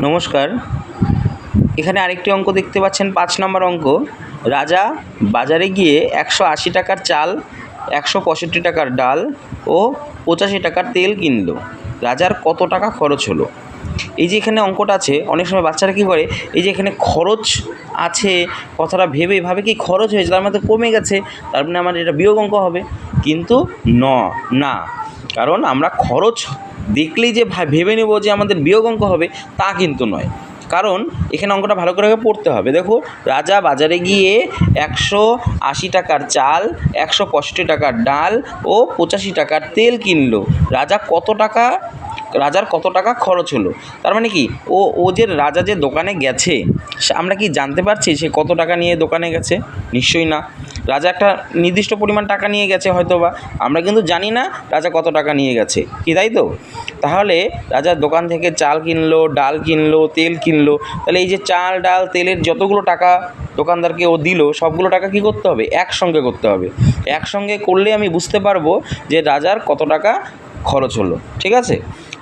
নমস্কার। এখানে আরেকটি অঙ্ক দেখতে পাচ্ছেন, ৫ নম্বর অঙ্ক। রাজা বাজারে গিয়ে ১৮০ টাকার চাল, ১৬৫ টাকার ডাল ও ৮৫ টাকার তেল কিনল। রাজার কত টাকা খরচ হলো? এই যে এখানে অঙ্কটা আছে, অনেক সময় বাচ্চারা কী করে, এই যে এখানে খরচ আছে কথাটা ভেবে ভাবে কি খরচ হয়েছে, তার মধ্যে কমে গেছে, তার মানে আমার এটা বিয়োগ অঙ্ক হবে। কিন্তু না, কারণ আমরা খরচ দেখলেই যে ভেবে নেব যে আমাদের বিয়োগ অঙ্ক হবে, তা কিন্তু নয়। কারণ এখানে অঙ্কটা ভালো করে পড়তে হবে। দেখো, রাজা বাজারে গিয়ে ১৮০ টাকার চাল, ১৬৫ টাকার ডাল ও ৮৫ টাকার তেল কিনলো। রাজার কত টাকা খরচ হলো? তার মানে কি, ও যে রাজা যে দোকানে গেছে, আমরা কি জানতে পারছি সে কত টাকা নিয়ে দোকানে গেছে? নিশ্চয়ই না। রাজা একটা নির্দিষ্ট পরিমাণ টাকা নিয়ে গেছে হয়তো বা, আমরা কিন্তু জানি না রাজা কত টাকা নিয়ে গেছে, কি তাই তো? তাহলে রাজার দোকান থেকে চাল কিনলো, ডাল কিনলো, তেল কিনলো, তাহলে এই যে চাল, ডাল, তেলের যতগুলো টাকা দোকানদারকে ও দিল, সবগুলো টাকা কী করতে হবে? একসঙ্গে করতে হবে। একসঙ্গে করলে আমি বুঝতে পারবো যে রাজার কত টাকা খরচ হলো। ঠিক আছে?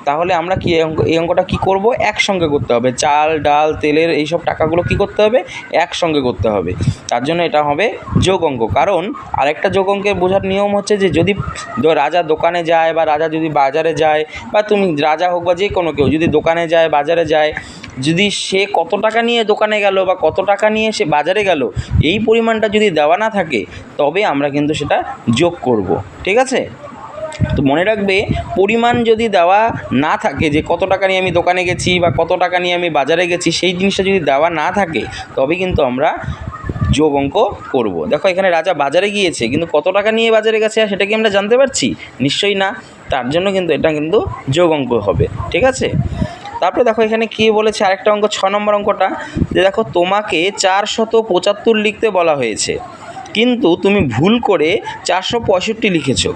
তাহলে আমরা কি এই অঙ্কটা কী করব? একসঙ্গে করতে হবে। চাল, ডাল, তেলের এইসব টাকাগুলো কী করতে হবে? একসঙ্গে করতে হবে। তার জন্য এটা হবে যোগ অঙ্ক। কারণ আরেকটা যোগ অঙ্কের বোঝার নিয়ম হচ্ছে যে যদি রাজা দোকানে যায় বা রাজা যদি বাজারে যায়, বা তুমি রাজা হোক বা যে কোনো কেউ যদি দোকানে যায়, বাজারে যায়, যদি সে কত টাকা নিয়ে দোকানে গেল বা কত টাকা নিয়ে সে বাজারে গেল, এই পরিমাণটা যদি দেওয়া না থাকে, তবে আমরা কিন্তু সেটা যোগ করব। ঠিক আছে? তো মনে রাখবে, পরিমাণ যদি দেওয়া না থাকে যে কত টাকা নিয়ে আমি দোকানে গেছি বা কত টাকা নিয়ে আমি বাজারে গেছি, সেই জিনিসটা যদি দেওয়া না থাকে, তবে কিন্তু আমরা যোগ অঙ্ক করব। দেখো, এখানে রাজা বাজারে গিয়েছে, কিন্তু কত টাকা নিয়ে বাজারে গেছে সেটা কি আমরা জানতে পারছি? নিশ্চয়ই না। তার জন্য কিন্তু এটা কিন্তু যোগ অঙ্ক হবে। ঠিক আছে? তারপরে দেখো এখানে কী বলেছে, আরেকটা অঙ্ক, ৬ নম্বর অঙ্কটা, যে দেখো তোমাকে ৪৭৫ লিখতে বলা হয়েছে, কিন্তু তুমি ভুল করে ৪৬৫ লিখেছো।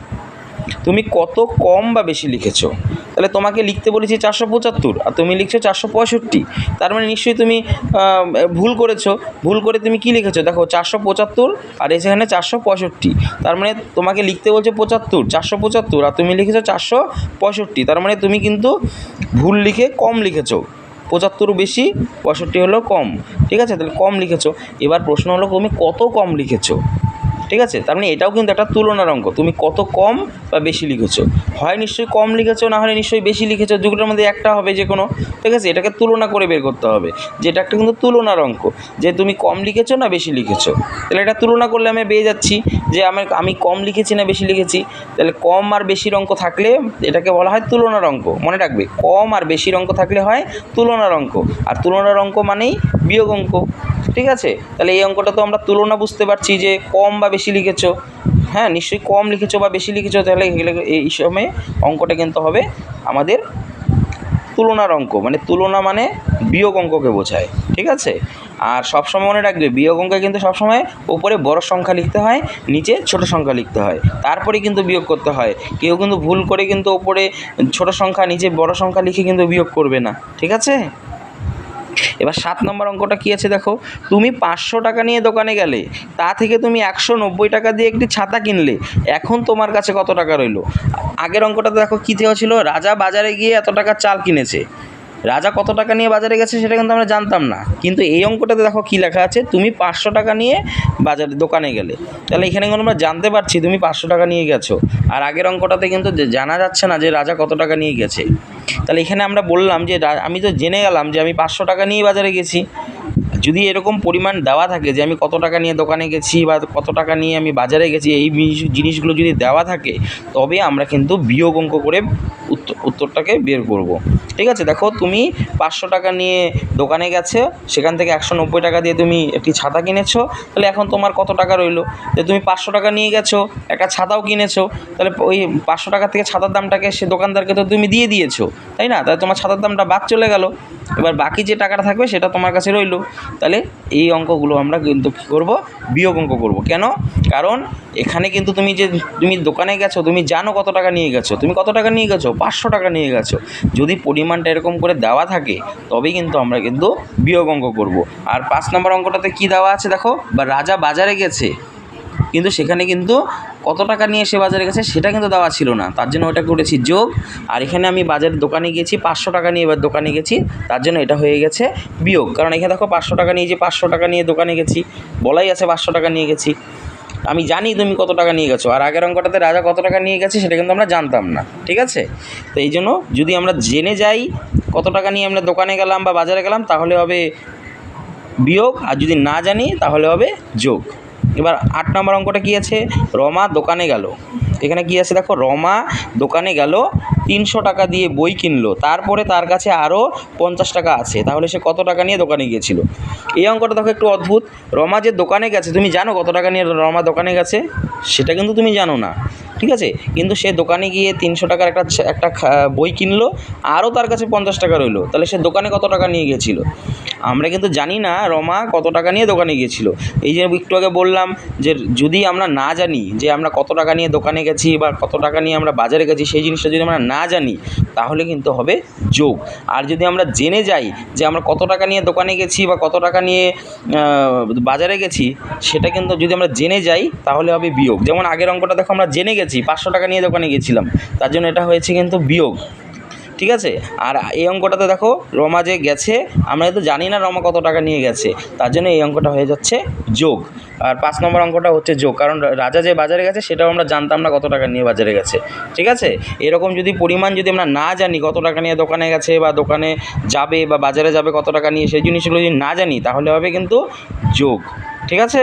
তুমি কত কম বা বেশি লিখেছো? তাহলে তোমাকে লিখতে বলেছি ৪৭৫ আর তুমি লিখছো ৪৬৫। তার মানে নিশ্চয়ই তুমি ভুল করেছো। ভুল করে তুমি কি লিখেছো? দেখো, ৪৭৫ আর এখানে ৪৬৫। তার মানে তোমাকে লিখতে বলছে ৪৭৫ আর তুমি লিখেছো ৪৬৫। তার মানে তুমি কিন্তু ভুল লিখে কম লিখেছো। ৭৫ বেশি, ৬৫ হলো কম। ঠিক আছে? তাহলে কম লিখেছো। এবার প্রশ্ন হলো তুমি কত কম লিখেছো। ঠিক আছে? তার মানে এটাও কিন্তু একটা তুলনার অঙ্ক। তুমি কত কম বা বেশি লিখেছো, হয় নিশ্চয়ই কম লিখেছো, না হলে নিশ্চয়ই বেশি লিখেছো, দুটোর মধ্যে একটা হবে যে কোনো। ঠিক আছে? এটাকে তুলনা করে বের করতে হবে, যে এটা একটা কিন্তু তুলনার অঙ্ক, যে তুমি কম লিখেছো না বেশি লিখেছো। তাহলে এটা তুলনা করলে আমি পেয়ে যাচ্ছি যে আমি কম লিখেছি না বেশি লিখেছি। তাহলে কম আর বেশির অঙ্ক থাকলে এটাকে বলা হয় তুলনার অঙ্ক। মনে রাখবে, কম আর বেশির অঙ্ক থাকলে হয় তুলনার অঙ্ক, আর তুলনার অঙ্ক মানেই বিয়োগ অঙ্ক। ঠিক আছে? তাহলে এই অঙ্কটা তো আমরা তুলনা বুঝতে পারছি যে কম বা বেশি লিখেছো। হ্যাঁ, নিশ্চয়ই কম লিখেছো বা বেশি লিখেছো, তাহলে এই সময়ে অঙ্কটা কিন্তু হবে আমাদের তুলনার অঙ্ক। মানে তুলনা মানে বিয়োগ অঙ্ককে বোঝায়। ঠিক আছে? আর সবসময় মনে রাখবে, বিয়োগ অঙ্কে কিন্তু সবসময় উপরে বড় সংখ্যা লিখতে হয়, নিচে ছোট সংখ্যা লিখতে হয়, তারপরে কিন্তু বিয়োগ করতে হয়। কেউ কিন্তু ভুল করে কিন্তু উপরে ছোট সংখ্যা নিচে বড় সংখ্যা লিখে কিন্তু বিয়োগ করবে না। ঠিক আছে? এবার ৭ নম্বর অঙ্কটা কী আছে দেখো, তুমি ৫০০ টাকা নিয়ে দোকানে গেলে, তা থেকে তুমি ১৯০ টাকা দিয়ে একটি ছাতা কিনলে, এখন তোমার কাছে কত টাকা রইল? আগের অঙ্কটাতে দেখো কী দেওয়া ছিল, রাজা বাজারে গিয়ে এত টাকা চাল কিনেছে। রাজা কত টাকা নিয়ে বাজারে গেছে সেটা কিন্তু আমরা জানতাম না, কিন্তু এই অঙ্কটাতে দেখো কী লেখা আছে, তুমি ৫০০ টাকা নিয়ে দোকানে গেলে। তাহলে এখানে কিন্তু আমরা জানতে পারছি তুমি ৫০০ টাকা নিয়ে গেছো, আর আগের অঙ্কটাতে কিন্তু জানা যাচ্ছে না যে রাজা কত টাকা নিয়ে গেছে। তাহলে এখানে আমরা বললাম যে আমি তো জেনে গেলাম যে আমি ৫০০ টাকা নিয়ে বাজারে গেছি। যদি এরকম পরিমাণ দেওয়া থাকে যে আমি কত টাকা নিয়ে দোকানে গেছি বা কত টাকা নিয়ে আমি বাজারে গেছি, এই জিনিসগুলো যদি দেওয়া থাকে, তবে আমরা কিন্তু বিয়োগ অঙ্ক করে উত্তরটাকে বের করব। ঠিক আছে? দেখো, তুমি ৫০০ টাকা নিয়ে দোকানে গেছো, সেখান থেকে ১৯০ টাকা দিয়ে তুমি একটি ছাতা কিনেছো, তাহলে এখন তোমার কত টাকা রইলো? যে তুমি ৫০০ টাকা নিয়ে গেছো, একটা ছাতাও কিনেছো, তাহলে ওই ৫০০ টাকা থেকে ছাতার দামটাকে সে দোকানদারকে তো তুমি দিয়ে দিয়েছো, তাই না? তাহলে তোমার ছাতার দামটা বাদ চলে গেল। এবার বাকি যে টাকাটা থাকবে সেটা তোমার কাছে রইলো। তাহলে এই অঙ্কগুলো আমরা কিন্তু কী করবো? বিয়োগ অঙ্ক করব। কেন? কারণ এখানে কিন্তু তুমি দোকানে গেছো, তুমি জানো কত টাকা নিয়ে গেছো। তুমি কত টাকা নিয়ে গেছো? ৫০০ টাকা নিয়ে গেছো। যদি পরিমাণটা এরকম করে দেওয়া থাকে, তবেই কিন্তু আমরা কিন্তু বিয়োগ অঙ্ক করব। আর ৫ নম্বর অঙ্কটাতে কী দেওয়া আছে দেখো, বা রাজা বাজারে গেছে, কিন্তু সেখানে কিন্তু কত টাকা নিয়ে সে বাজারে গেছে সেটা কিন্তু দেওয়া ছিল না, তার জন্য ওটা করেছি যোগ। আর এখানে আমি বাজারের দোকানে গিয়েছি 500 টাকা নিয়ে, এবার দোকানে গেছি, তার জন্য এটা হয়ে গেছে বিয়োগ। কারণ এখানে দেখো 500 টাকা নিয়ে, যে 500 টাকা নিয়ে দোকানে গেছি, বলাই আছে 500 টাকা নিয়ে গেছি, আমি জানি তুমি কত টাকা নিয়ে গেছো। আর আগের অঙ্কটাতে রাজা কত টাকা নিয়ে গেছে সেটা কিন্তু আমরা জানতাম না, ঠিক আছে। তো এই জন্য যদি আমরা জেনে যাই কত টাকা নিয়ে আমরা দোকানে গেলাম বা বাজারে গেলাম তাহলে হবে বিয়োগ, আর যদি না জানি তাহলে হবে যোগ। এবার 8 নম্বর অঙ্কটা কী আছে, রমা দোকানে গেল। এখানে কী আছে দেখো, রমা দোকানে গেল, 300 টাকা দিয়ে বই কিনলো, তারপরে তার কাছে আরও 50 টাকা আছে, তাহলে সে কত টাকা নিয়ে দোকানে গিয়েছিল। এই অঙ্কটা দেখো একটু অদ্ভুত। রমা যে দোকানে গেছে, তুমি জানো কত টাকা নিয়ে রমা দোকানে গেছে? সেটা কিন্তু তুমি জানো না, ঠিক আছে। কিন্তু সে দোকানে গিয়ে 300 টাকার একটা বই কিনলো, আরও তার কাছে 50 টাকা রইলো, তাহলে সে দোকানে কত টাকা নিয়ে গিয়েছিল? আমরা কিন্তু জানি না রমা কত টাকা নিয়ে দোকানে গিয়েছিল। এই যে একটু আগে বললাম যে যদি আমরা না জানি যে আমরা কত টাকা নিয়ে দোকানে গেছি বা কত টাকা নিয়ে আমরা বাজারে গেছি, সেই জিনিসটা যদি আমরা না জানি তাহলে কিন্তু হবে যোগ। আর যদি আমরা জেনে যাই যে আমরা কত টাকা নিয়ে দোকানে গেছি বা কত টাকা নিয়ে বাজারে গেছি, সেটা কিন্তু যদি আমরা জেনে যাই তাহলে হবে বিয়োগ। যেমন আগের অঙ্কটা দেখো, আমরা জেনে গেছি 500 টাকা নিয়ে দোকানে গেছিলাম, তার জন্য এটা হয়েছে কিন্তু বিয়োগ, ঠিক আছে। আর এই অঙ্কটাতে দেখো রমা যে গেছে, আমরা তো জানি না রমা কত টাকা নিয়ে গেছে, তার জন্য এই অঙ্কটা হয়ে যাচ্ছে যোগ। আর 5 নম্বর অঙ্কটা হচ্ছে যোগ, কারণ রাজা যে বাজারে গেছে সেটাও আমরা জানতাম না কত টাকা নিয়ে বাজারে গেছে, ঠিক আছে। এরকম যদি পরিমাণ যদি আমরা না জানি কত টাকা নিয়ে দোকানে গেছে বা দোকানে যাবে বা বাজারে যাবে কত টাকা নিয়ে, সেই জিনিসগুলো যদি না জানি তাহলে হবে কিন্তু যোগ, ঠিক আছে।